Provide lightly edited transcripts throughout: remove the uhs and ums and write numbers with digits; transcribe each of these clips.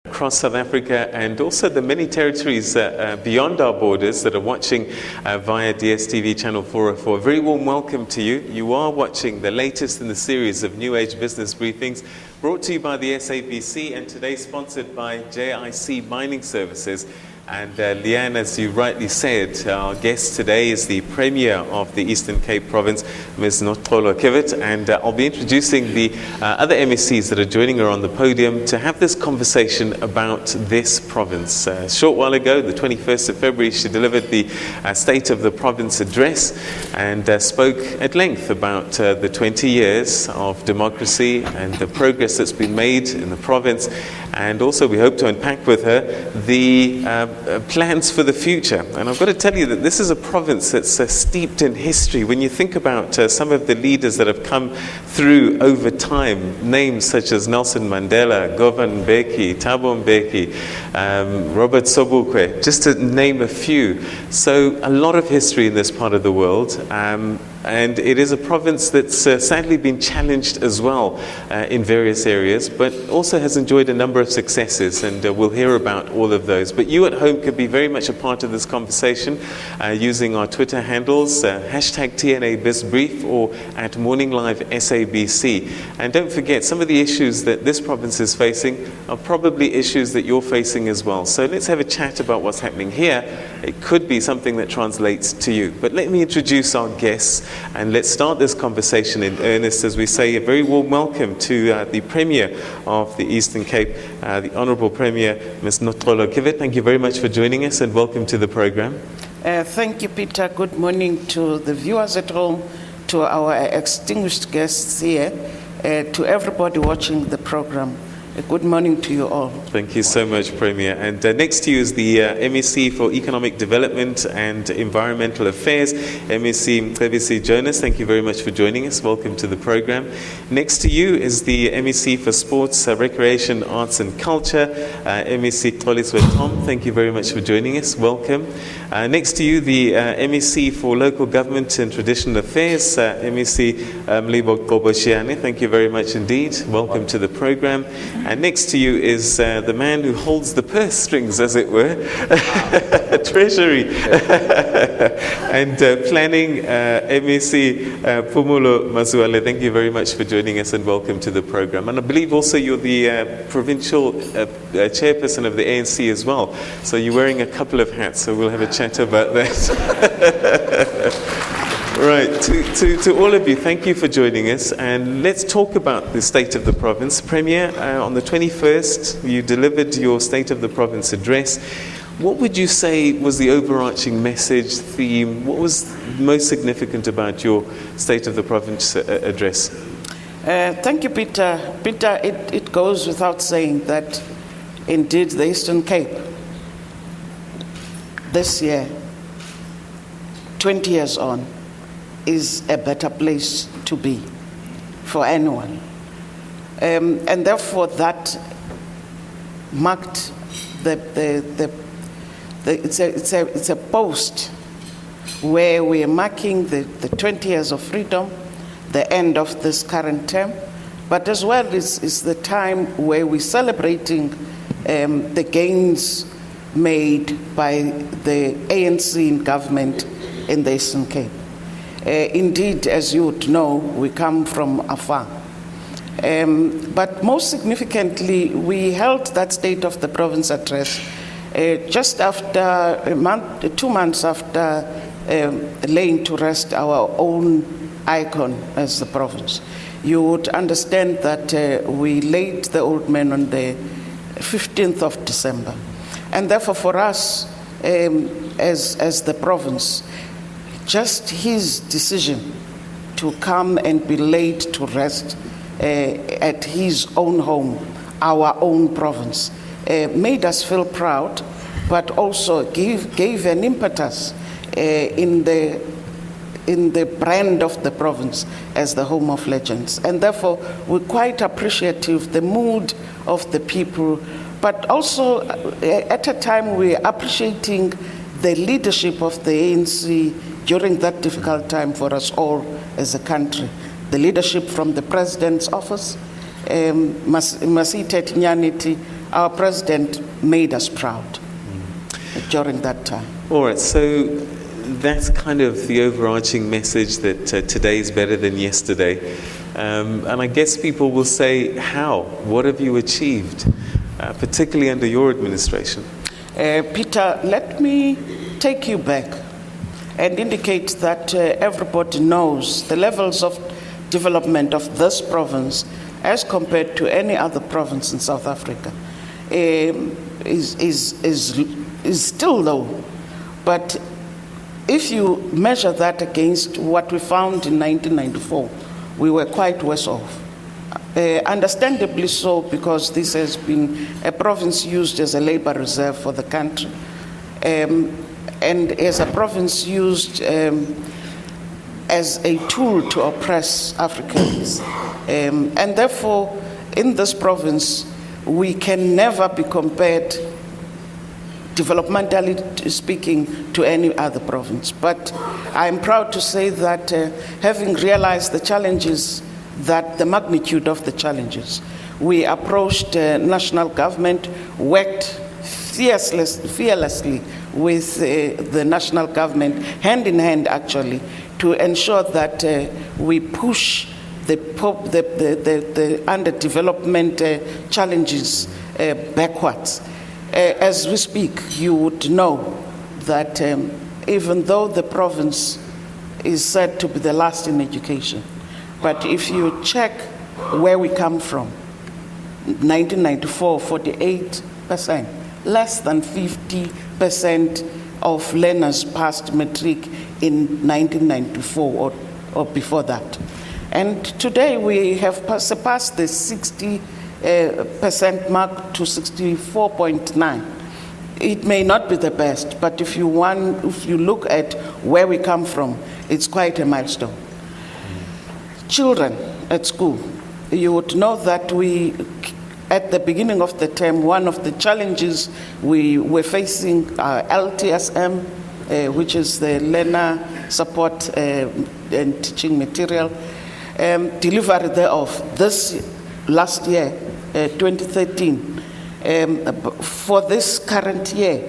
across South Africa and also the many territories beyond our borders that are watching via DSTV channel 404. A very warm welcome to you. You are watching the latest in the series of New Age Business Briefings brought to you by the SABC and today sponsored by JIC Mining Services. And Leanne, as you rightly said, our guest today is the Premier of the Eastern Cape Province, Ms. Noxolo Kiviet, and I'll be introducing the other MECs that are joining her on the podium to have this conversation about this province. A short while ago, the 21st of February, she delivered the State of the Province address and spoke at length about the 20 years of democracy and the progress that's been made in the province. And also we hope to unpack with her the plans for the future. And I've got to tell you that this is a province that's steeped in history. When you think about some of the leaders that have come through over time, names such as Nelson Mandela, Govan Mbeki, Thabo Mbeki, Robert Sobukwe, just to name a few. So a lot of history in this part of the world. And it is a province that's sadly been challenged as well in various areas, but also has enjoyed a number of successes, and we'll hear about all of those. But you at home could be very much a part of this conversation using our Twitter handles, hashtag TNABizBrief or at Morning Live SABC. And don't forget, some of the issues that this province is facing are probably issues that you're facing as well. So let's have a chat about what's happening here. It could be something that translates to you. But let me introduce our guests. And let's start this conversation in earnest as we say a very warm welcome to the Premier of the Eastern Cape, the Honourable Premier, Ms. Noxolo Kiviet. Thank you very much for joining us and welcome to the programme. Thank you, Peter. Good morning to the viewers at home, to our extinguished guests here, to everybody watching the programme. Good morning to you all. Thank you so much, Premier. And next to you is the MEC for Economic Development and Environmental Affairs, MEC Jonas. Thank you very much for joining us. Welcome to the program. Next to you is the MEC for Sports, Recreation, Arts and Culture, MEC Xoliswe Tom. Thank you very much for joining us. Welcome. Next to you, the MEC for Local Government and Traditional Affairs, MEC Mlibo Goboshiane. Thank you very much indeed. Welcome to the program. And next to you is the man who holds the purse strings, as it were, Treasury and Planning, MEC Pumulo Mazuale. Thank you very much for joining us and welcome to the program. And I believe also you're the provincial chairperson of the ANC as well. So you're wearing a couple of hats, so we'll have a chat about that. Right, to all of you, thank you for joining us, and let's talk about the State of the Province. Premier, on the 21st, you delivered your State of the Province address. What would you say was the overarching message, theme? What was most significant about your State of the Province address? Thank you, Peter. Peter, it goes without saying that indeed the Eastern Cape, this year, 20 years on, is a better place to be for anyone. And therefore that marked it's a post where we are marking the 20 years of freedom, the end of this current term, but as well is the time where we're celebrating the gains made by the ANC in government in the Eastern Cape. Indeed, as you would know, we come from afar. But most significantly, we held that State of the Province address just after 2 months after laying to rest our own icon as the province. You would understand that we laid the old man on the 15th of December. And therefore for us, as the province, just his decision to come and be laid to rest at his own home, our own province, made us feel proud, but also gave an impetus in the brand of the province as the home of legends. And therefore, we're quite appreciative the mood of the people, but also at a time we're appreciating the leadership of the ANC during that difficult time for us all as a country. The leadership from the President's office, Masita Nyaniti, our president made us proud during that time. All right, so that's kind of the overarching message that today is better than yesterday. And I guess people will say, how? What have you achieved, particularly under your administration? Peter, let me take you back and indicate that everybody knows the levels of development of this province as compared to any other province in South Africa is still low. But if you measure that against what we found in 1994, we were quite worse off. Understandably so, because this has been a province used as a labor reserve for the country, and as a province used as a tool to oppress Africans. And therefore, in this province, we can never be compared, developmentally speaking, to any other province. But I'm proud to say that having realized the challenges, that the magnitude of the challenges, we approached national government, worked fearlessly with the national government, hand in hand actually, to ensure that we push the underdevelopment challenges backwards. As we speak, you would know that even though the province is said to be the last in education, but if you check where we come from, 1994, 48%, less than 50% of learners passed matric in 1994 or before that. And today we have surpassed the 60% mark to 64.9. It may not be the best, but if you look at where we come from, it's quite a milestone. Children at school, you would know that at the beginning of the term, one of the challenges we were facing LTSM, which is the learner support and teaching material, delivery thereof. This last year, 2013, for this current year,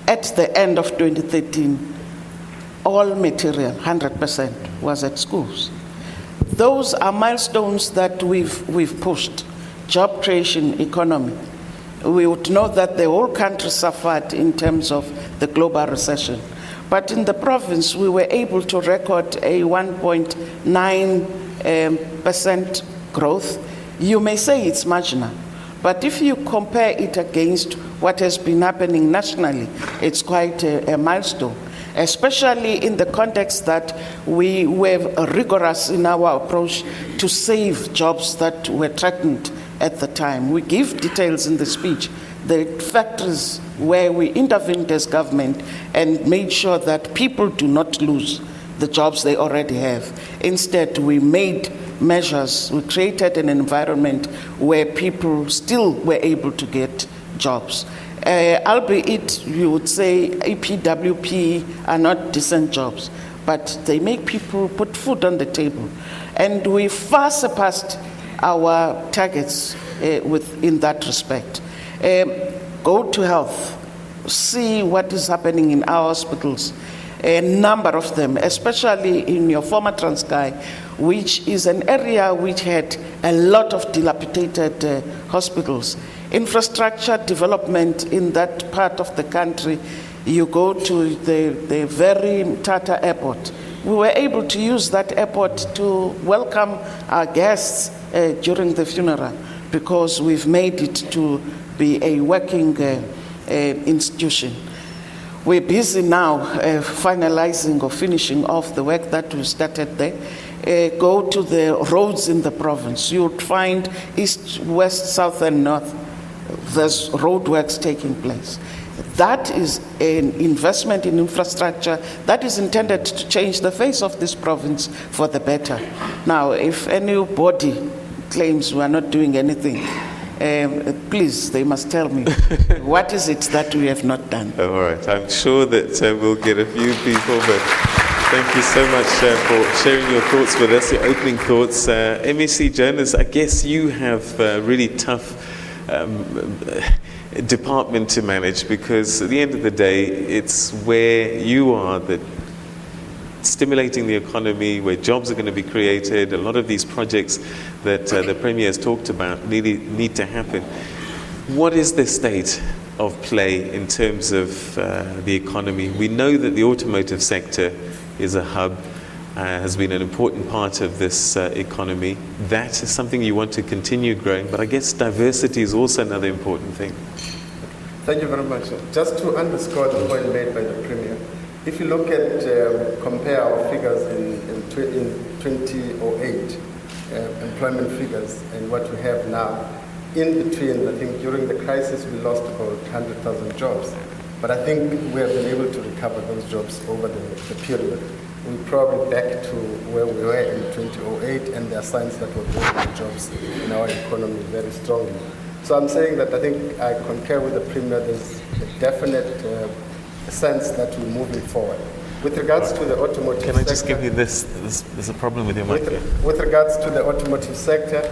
at the end of 2013, all material, 100%, was at schools. Those are milestones that we've pushed. Job creation, economy. We would know that the whole country suffered in terms of the global recession. But in the province, we were able to record a 1.9% growth. You may say it's marginal, but if you compare it against what has been happening nationally, it's quite a milestone, especially in the context that we were rigorous in our approach to save jobs that were threatened at the time. We give details in the speech, the factors where we intervened as government and made sure that people do not lose the jobs they already have. Instead, we made measures, we created an environment where people still were able to get jobs. Albeit, you would say EPWP are not decent jobs, but they make people put food on the table. And we far surpassed our targets in that respect. Go to health, see what is happening in our hospitals. A number of them, especially in your former Transkei, which is an area which had a lot of dilapidated hospitals. Infrastructure development in that part of the country, you go to the very Tata airport. We were able to use that airport to welcome our guests during the funeral because we've made it to be a working institution. We're busy now finalizing or finishing off the work that we started there. Go to the roads in the province. You would find east, west, south, and north. There's road works taking place. That is an investment in infrastructure that is intended to change the face of this province for the better. Now, if anybody claims we are not doing anything, please, they must tell me, what is it that we have not done? All right, I'm sure that we'll get a few people, but thank you so much for sharing your thoughts with us, your opening thoughts. MEC Jonas, I guess you have really tough department to manage, because at the end of the day, it's where you are that stimulating the economy, where jobs are going to be created. A lot of these projects that the Premier has talked about really need to happen. What is the state of play in terms of the economy? We know that the automotive sector is a hub, has been an important part of this economy. That is something you want to continue growing, but I guess diversity is also another important thing. Thank you very much. Just to underscore the point made by the Premier, if you look at, compare our figures in 2008, employment figures, and what we have now, in between, I think during the crisis we lost about 100,000 jobs. But I think we have been able to recover those jobs over the period. We're probably back to where we were in 2008, and there are signs that we're building jobs in our economy very strongly. So I'm saying that I think I concur with the Premier. There's a definite sense that we're moving forward. With regards to the automotive sector... Can I just give you this? There's a problem with your mic. With regards to the automotive sector,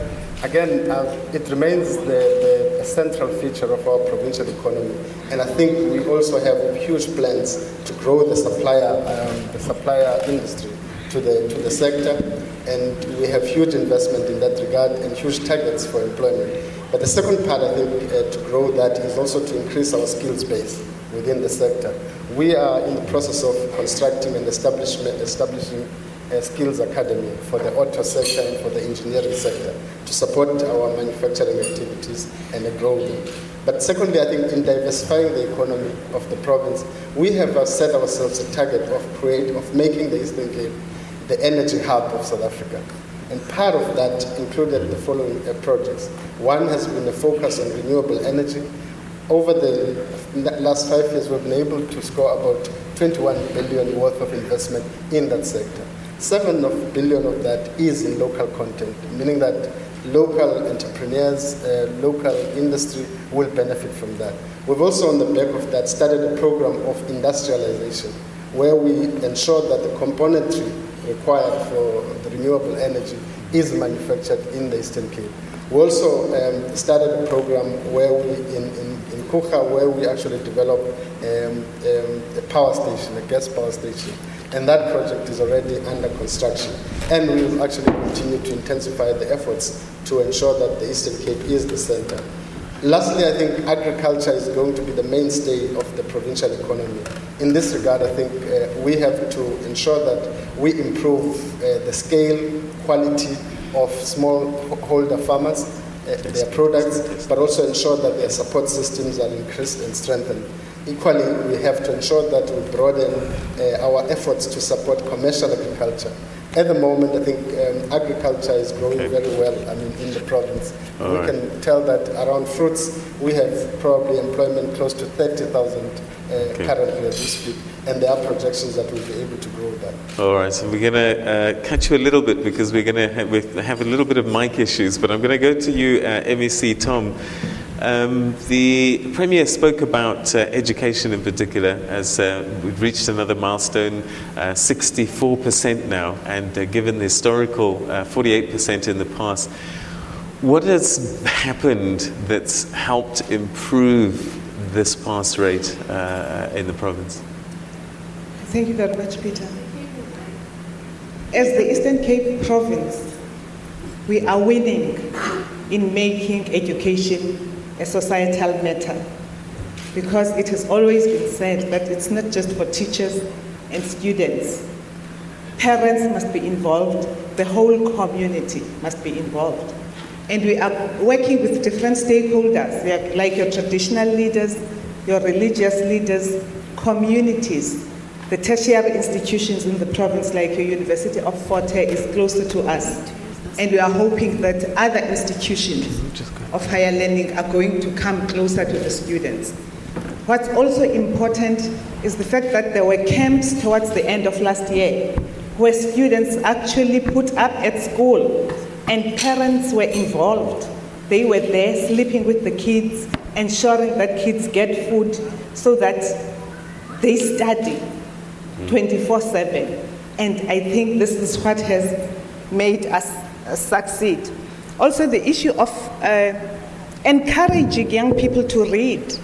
again, it remains the central feature of our provincial economy. And I think we also have huge plans to grow the supplier industry to the sector. And we have huge investment in that regard and huge targets for employment. But the second part, I think, to grow that is also to increase our skills base within the sector. We are in the process of constructing and establishing a skills academy for the auto sector and for the engineering sector to support our manufacturing activities and the growth. But secondly, I think in diversifying the economy of the province, we have set ourselves a target of making the Eastern Cape the energy hub of South Africa. And part of that included the following projects. One has been a focus on renewable energy. Over the last 5 years, we've been able to score about 21 billion worth of investment in that sector. 7 billion of that is in local content, meaning that local entrepreneurs, local industry will benefit from that. We've also, on the back of that, started a program of industrialization, where we ensure that the componentry required for the renewable energy is manufactured in the Eastern Cape. We also started a program where we, in Kucha, where we actually developed a power station, a gas power station. And that project is already under construction. And we will actually continue to intensify the efforts to ensure that the Eastern Cape is the center. Lastly, I think agriculture is going to be the mainstay of the provincial economy. In this regard, I think we have to ensure that we improve the scale, quality of smallholder farmers, their products, but also ensure that their support systems are increased and strengthened. Equally, we have to ensure that we broaden our efforts to support commercial agriculture. At the moment, I think agriculture is growing very well, in the province. We can tell that around fruits, we have probably employment close to 30,000 currently as we speak, and there are projections that we'll be able to grow that. All right, so we're going to cut you a little bit because we're going to have a little bit of mic issues, but I'm going to go to you, MEC Tom. The Premier spoke about education in particular, as we've reached another milestone, 64% now, and given the historical 48% in the past. What has happened that's helped improve this pass rate in the province? Thank you very much, Peter. As the Eastern Cape province, we are winning in making education a societal matter, because it has always been said that it's not just for teachers and students. Parents must be involved, the whole community must be involved. And we are working with different stakeholders, like your traditional leaders, your religious leaders, communities, the tertiary institutions in the province, like your University of Fort Hare is closer to us. And we are hoping that other institutions of higher learning are going to come closer to the students. What's also important is the fact that there were camps towards the end of last year where students actually put up at school and parents were involved. They were there sleeping with the kids, ensuring that kids get food so that they study 24/7. And I think this is what has made us succeed. Also, the issue of encouraging young people to read,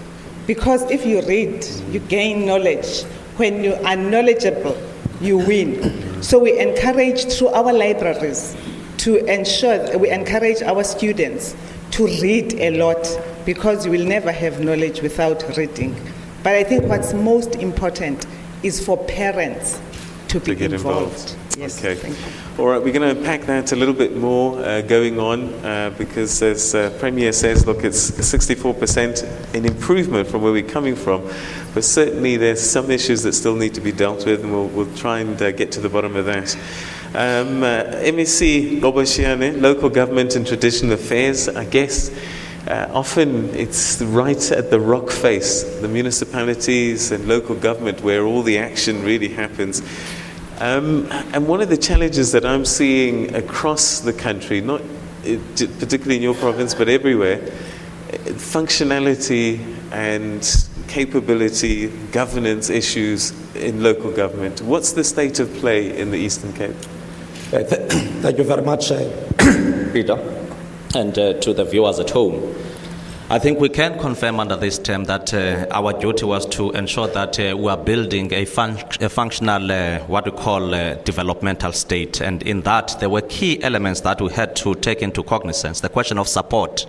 because if you read, you gain knowledge. When you are knowledgeable, you win. So we encourage through our libraries to ensure, we encourage our students to read a lot, because you will never have knowledge without reading. But I think what's most important is for parents to be get involved. Yes, Okay. thank you. All right, we're going to unpack that a little bit more going on because as Premier says, look, it's 64% an improvement from where we're coming from, but certainly there's some issues that still need to be dealt with, and we'll try and get to the bottom of that. MEC Loboshiane, local government and traditional affairs, I guess often it's right at the rock face, the municipalities and local government, where all the action really happens. And one of the challenges that I'm seeing across the country, not particularly in your province, but everywhere, functionality and capability, governance issues in local government. What's the state of play in the Eastern Cape? Thank you very much, Peter, and to the viewers at home. I think we can confirm under this term that our duty was to ensure that we are building a functional, what we call developmental state. And in that, there were key elements that we had to take into cognizance. The question of support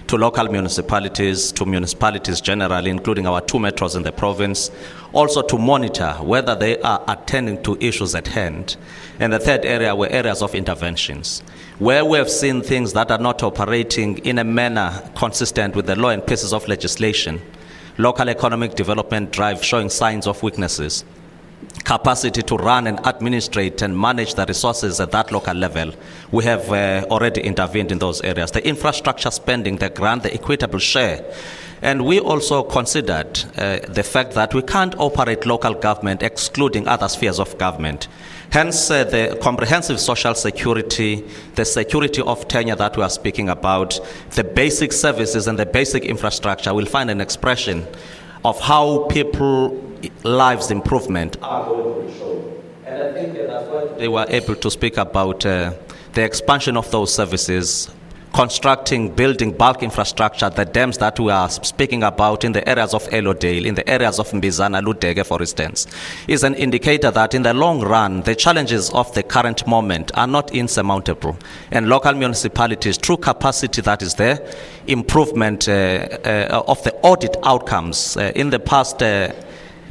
to local municipalities, to municipalities generally, including our 2 metros in the province, also to monitor whether they are attending to issues at hand. And the third area were areas of interventions, where we have seen things that are not operating in a manner consistent with the law and pieces of legislation, local economic development drive showing signs of weaknesses, capacity to run and administrate and manage the resources at that local level. We have already intervened in those areas. The infrastructure spending, the grant, the equitable share. And we also considered the fact that we can't operate local government excluding other spheres of government. Hence, the comprehensive social security, the security of tenure that we are speaking about, the basic services and the basic infrastructure will find an expression of how people lives improvement are going to show. And I think that's why they were able to speak about the expansion of those services, constructing, building bulk infrastructure, the dams that we are speaking about in the areas of Elodale, in the areas of Mbizana, Ludege, for instance, is an indicator that in the long run, the challenges of the current moment are not insurmountable. And local municipalities, through capacity that is there, improvement of the audit outcomes. In the past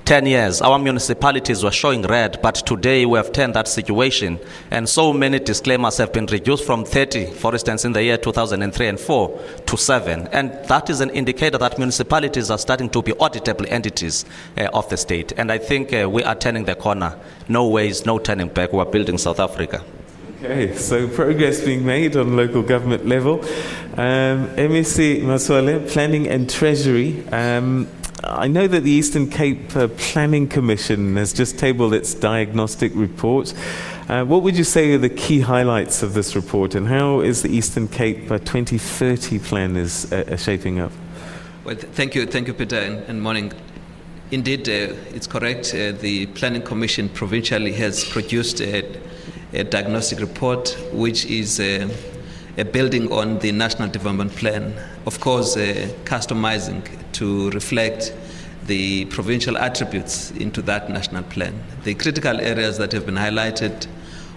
10 years, our municipalities were showing red, but today we have turned that situation, and so many disclaimers have been reduced from 30, for instance, in the year 2003 and 4 to 7, and that is an indicator that municipalities are starting to be auditable entities of the state, and I think we are turning the corner. No ways, no turning back. We are building South Africa. Okay, so progress being made on local government level. MEC Maswale, Planning and Treasury. I know that the Eastern Cape Planning Commission has just tabled its diagnostic report. What would you say are the key highlights of this report, and how is the Eastern Cape 2030 plan is shaping up? Well, thank you, Peter, and morning. Indeed, it's correct. The Planning Commission provincially has produced a diagnostic report, which is building on the National Development Plan, of course, customizing to reflect the provincial attributes into that national plan. The critical areas that have been highlighted,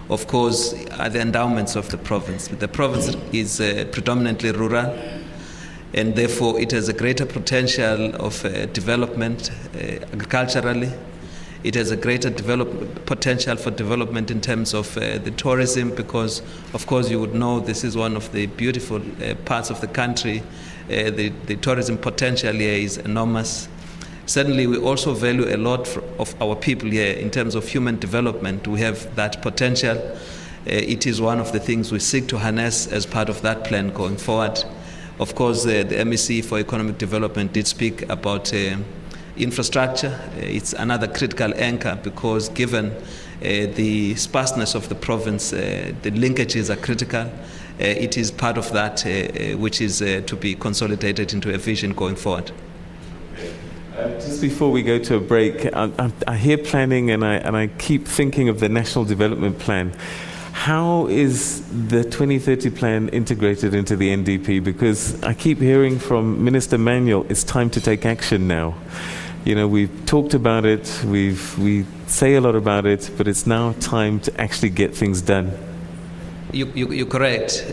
of course, are the endowments of the province. The province is predominantly rural, and therefore it has a greater potential of development agriculturally. It has a greater potential for development in terms of the tourism, because, of course, you would know this is one of the beautiful parts of the country. The tourism potential here is enormous. Certainly, we also value a lot of our people here in terms of human development. We have that potential. It is one of the things we seek to harness as part of that plan going forward. Of course, the MEC for Economic Development did speak about infrastructure. It's another critical anchor, because given the sparseness of the province, the linkages are critical. It is part of that which is to be consolidated into a vision going forward. Just before we go to a break, I hear planning and I keep thinking of the National Development Plan. How is the 2030 plan integrated into the NDP? Because I keep hearing from Minister Manuel, it's time to take action now. You know, we've talked about it, we say a lot about it, but it's now time to actually get things done. You're correct.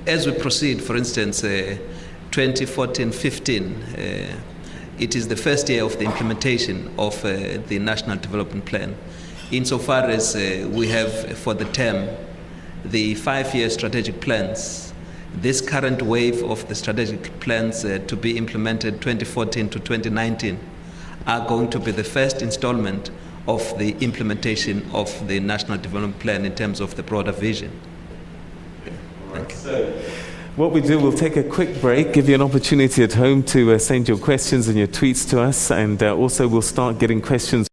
As we proceed, for instance, 2014-15, it is the first year of the implementation of the National Development Plan. Insofar as we have for the term the 5-year strategic plans, this current wave of the strategic plans to be implemented 2014 to 2019 are going to be the first installment of the implementation of the National Development Plan in terms of the broader vision. Thank you. So, what we do, we'll take a quick break, give you an opportunity at home to send your questions and your tweets to us, and also we'll start getting questions